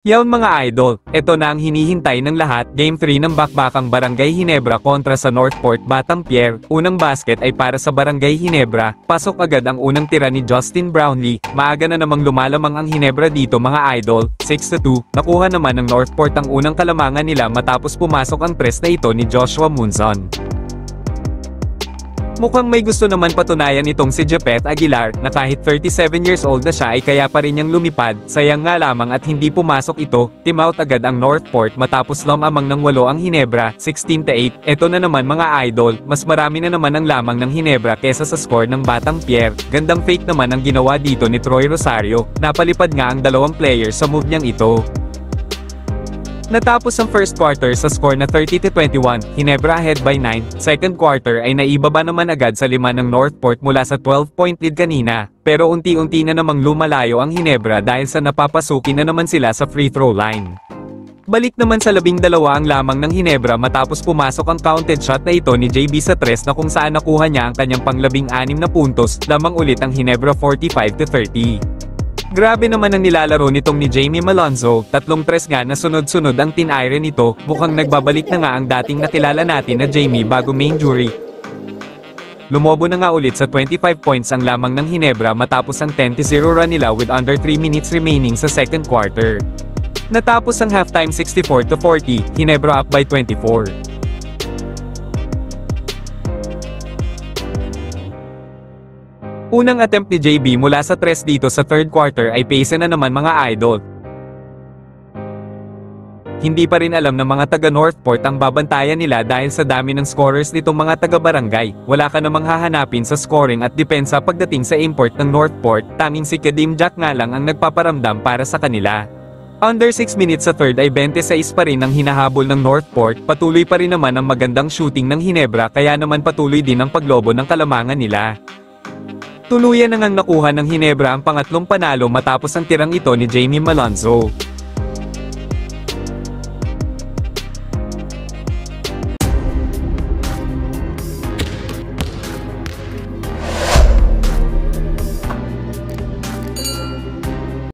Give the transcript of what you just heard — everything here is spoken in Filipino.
Yawn mga idol, ito na ang hinihintay ng lahat. Game 3 ng Bakbakang Barangay Ginebra kontra sa Northport Batang Pier. Unang basket ay para sa Barangay Ginebra. Pasok agad ang unang tira ni Justin Brownlee. Maaga na namang lumalamang ang Ginebra dito mga idol. 6-2. Nakuha naman ng Northport ang unang kalamangan nila matapos pumasok ang press na ito ni Joshua Munson. Mukhang may gusto naman patunayan itong si Japeth Aguilar, na kahit 37 years old na siya ay kaya pa rin niyang lumipad. Sayang nga lamang at hindi pumasok ito. Timeout agad ang Northport matapos lamang ng 8 ang Ginebra, 16-8. Eto na naman mga idol, mas marami na naman ang lamang ng Ginebra kesa sa score ng Batang Pier. Gandang fake naman ang ginawa dito ni Troy Rosario. Napalipad nga ang dalawang players sa move niyang ito. Natapos ang first quarter sa score na 30-21, Ginebra ahead by 9. Second quarter ay naibaba naman agad sa 5 ng Northport mula sa 12-point lead kanina. Pero unti-unti na namang lumalayo ang Ginebra dahil sa napapasukin na naman sila sa free throw line. Balik naman sa 12 ang lamang ng Ginebra matapos pumasok ang counted shot na ito ni JB sa 3 na kung saan nakuha niya ang kanyang pang-16 na puntos. Lamang ulit ang Ginebra 45-30. Grabe naman ang nilalaro nitong ni Jamie Malonzo, 3 tres nga na sunod-sunod ang tinire nito. Mukhang nagbabalik na nga ang dating nakilala natin na Jamie bago may injury. Lumobo na nga ulit sa 25 points ang lamang ng Ginebra matapos ang 10-0 run nila with under 3 minutes remaining sa second quarter. Natapos ang halftime 64-40, Ginebra up by 24. Unang attempt ni JB mula sa 3 dito sa third quarter ay pace na naman mga idol. Hindi pa rin alam ng mga taga Northport ang babantayan nila dahil sa dami ng scorers nitong mga taga Barangay. Wala ka namang hahanapin sa scoring at depensa pagdating sa import ng Northport, tanging si Kadim Jack nga lang ang nagpaparamdam para sa kanila. Under 6 minutes sa third ay 26 pa rin ang hinahabol ng Northport, patuloy pa rin naman ang magandang shooting ng Ginebra kaya naman patuloy din ang paglobo ng kalamangan nila. Tuluyan na ngang nakuha ng Ginebra ang pangatlong panalo matapos ang tirang ito ni Jamie Malonzo.